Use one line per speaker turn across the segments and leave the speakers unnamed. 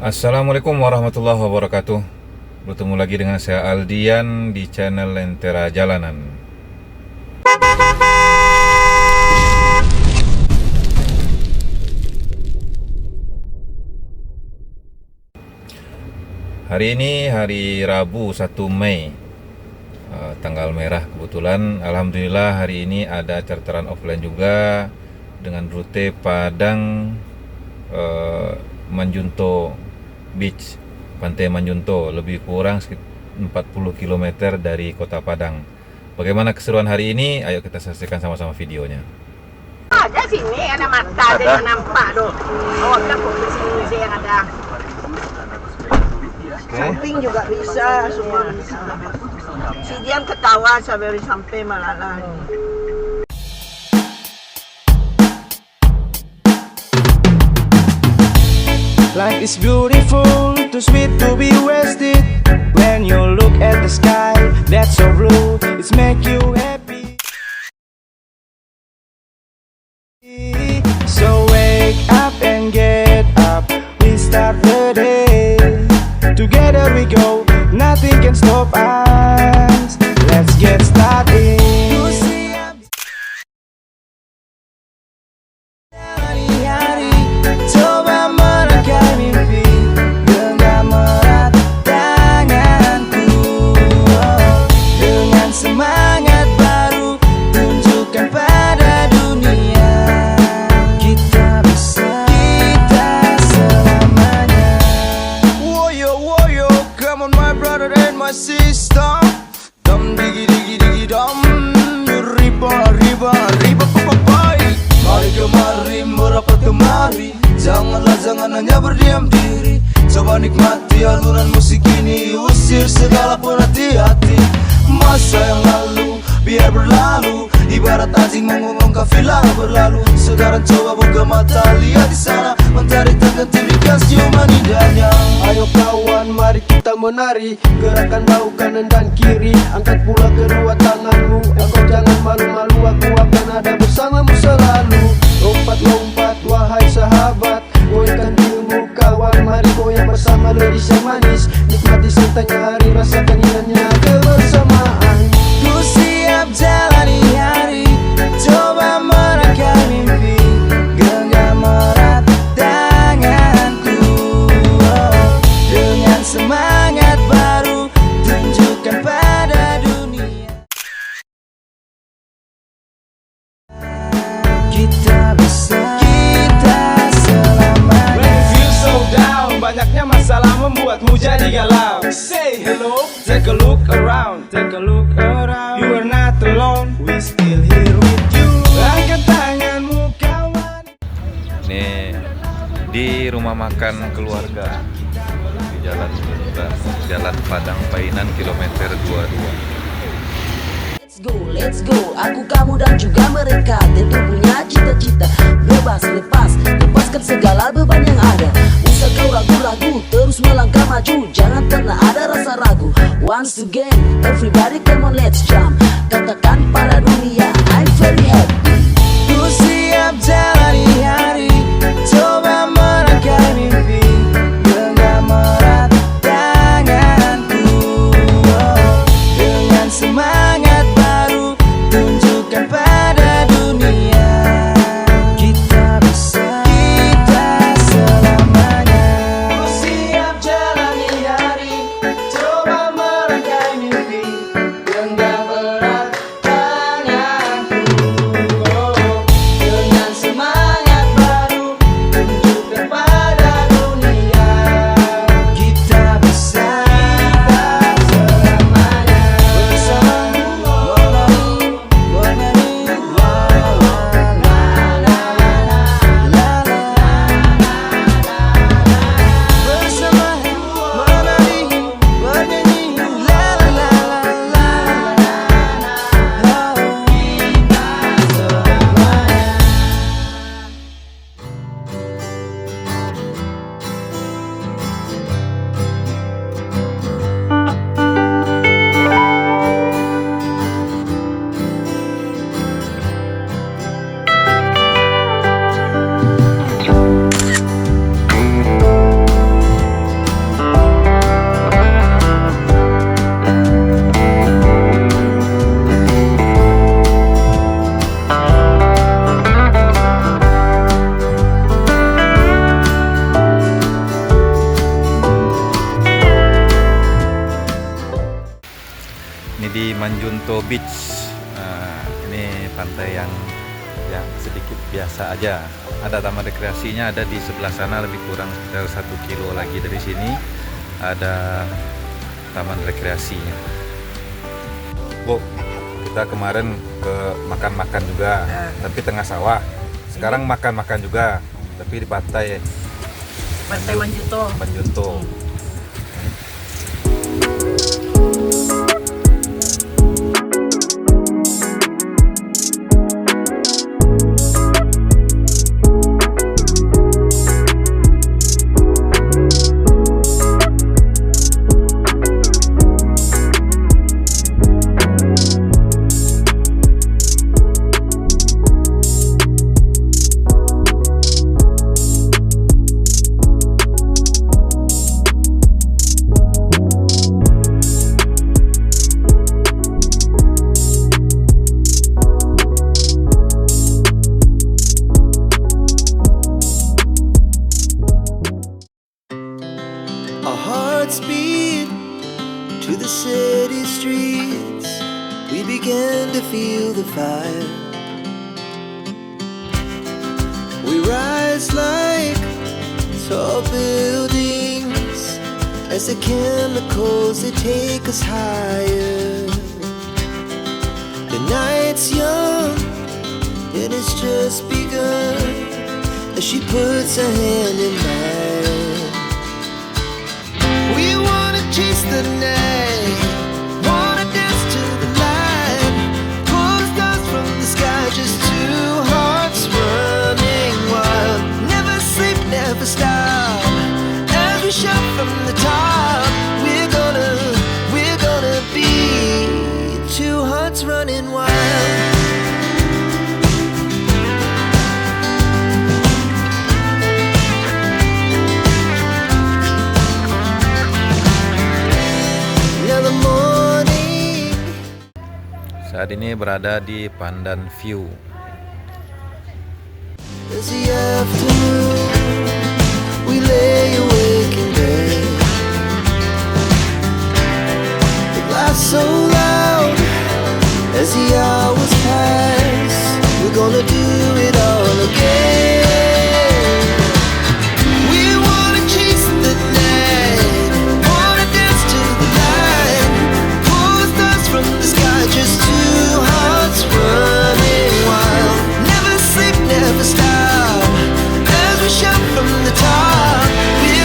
Assalamualaikum warahmatullahi wabarakatuh. Bertemu lagi dengan saya Aldian di channel Lentera Jalanan. Hari ini hari Rabu 1 Mei, tanggal merah kebetulan. Alhamdulillah hari ini ada charteran offline juga dengan rute Padang, Manjunto Beach, Pantai Manjunto, lebih kurang 40 km dari kota Padang. Bagaimana keseruan hari ini? Ayo kita saksikan sama-sama videonya.
Ada sini, ada mata, ada yang nampak tuh. Oh, kita fokus sini sih yang ada. Samping juga bisa, semua bisa. Si Dian ketawa sampai malala.
Life is beautiful, too sweet to be wasted. When you look at the sky, that's so blue, it's make you happy. So wake up and get up, we start the day. Together we go, nothing can stop us. Let's get started. Coba merangkai mimpi dengan erat tanganku, dengan semangat baru tunjukkan pada dunia kita bisa, kita selamanya. Woyo woyo, come on my brother and my sister. Dum digi digi digi dum, riba riba riba papai. Mari kemari merapat kemari. Jangan hanya berdiam diri. Coba nikmati alunan musik ini. Usir segala pun hati-hati. Masa yang lalu biar berlalu. Ibarat anjing menggonggong kafilah berlalu. Sekarang coba buka mata, lihat di sana. Mentari terganti berikan ciuman indahnya. Ayo kawan, mari kita menari. Gerakan bahu kanan dan kiri. Angkat pula kedua tanganmu. Engkau jangan malu-malu, aku akan ada bersamamu selalu. Lompat-lompat wahai sahabat, goyangkan dirimu kawan. Mari goyang bersama liris yang manis. Nikmati santainya hari, rasakan indahnya kebersamaan. Ku siap jalani hari, coba merangkai mimpi. Genggam erat tanganku, dengan semangat baru tunjukkan pada dunia kita bisa, kita selamanya. When you feel so down, banyaknya masalah membuatmu jadi galau. Say hello, take a look around, take a look around. You are not alone, we still here with you. Angkat tanganmu kawan.
Ini di rumah makan keluarga di Jalan Padang Painan kilometer 22.
Let's go, aku, kamu dan juga mereka tentu punya cita-cita. Bebas, lepaskan segala beban yang ada. Usah kau ragu-ragu, terus melangkah maju. Jangan pernah ada rasa ragu. Once again, everybody come on let's jump. Katakan pada dunia, I'm very happy.
Ku siap jalani hari, coba merangkai mimpi. Genggam erat tanganku, dengan semangat baru tunjukkan pada dunia kita bisa, kita selamanya. Ku siap jalani hari, coba merangkai mimpi. Genggam erat
Manjunto Beach. Ini pantai yang sedikit biasa aja. Ada taman rekreasinya, ada di sebelah sana, lebih kurang sekitar 1 kilo lagi dari sini ada taman rekreasinya. Bu, kita kemarin ke makan-makan juga, tapi tengah sawah. Sekarang makan-makan juga, tapi di pantai
Manjunto.
Manjunto.
Our hearts beat to the city streets. We began to feel the fire. We rise like tall buildings as the chemicals they take us higher. The night's young and it's just begun as she puts her hand in mine. We wanna chase the night, wanna dance to the light, pull stars from the sky, just two hearts running wild. Never sleep, never stop, as we shout from the top. We're gonna be two hearts running wild.
Saat ini berada di Pandan View.
As the afternoon, we lay awake in bed. The laugh so loud as the hours pass. We're gonna do it all again. We wanna chase the night, wanna dance to the light, pull stars from the sky, just two hearts running wild. Never sleep, never stop, as we shout from the top. We're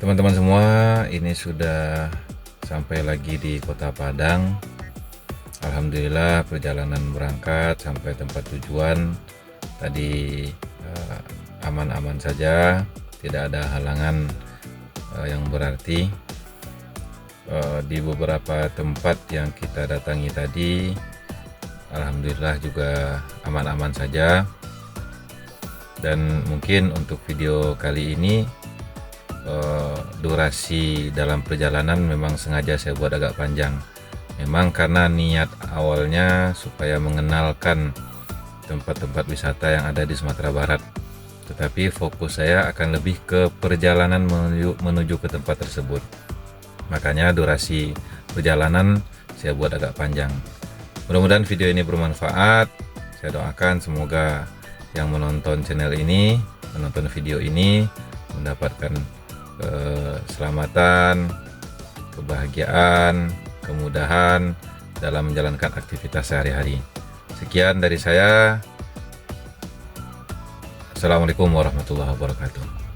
Teman-teman semua, ini sudah sampai lagi di Kota Padang. Alhamdulillah perjalanan berangkat sampai tempat tujuan tadi aman-aman saja, tidak ada halangan yang berarti. Di beberapa tempat yang kita datangi tadi, alhamdulillah juga aman-aman saja. Dan mungkin untuk video kali ini durasi dalam perjalanan memang sengaja saya buat agak panjang. Memang karena niat awalnya supaya mengenalkan tempat-tempat wisata yang ada di Sumatera Barat. Tetapi fokus saya akan lebih ke perjalanan menuju ke tempat tersebut. Makanya durasi perjalanan saya buat agak panjang. Mudah-mudahan video ini bermanfaat. Saya doakan semoga yang menonton channel ini, menonton video ini, mendapatkan keselamatan, kebahagiaan, kemudahan dalam menjalankan aktivitas sehari-hari. Sekian dari saya. Assalamualaikum warahmatullahi wabarakatuh.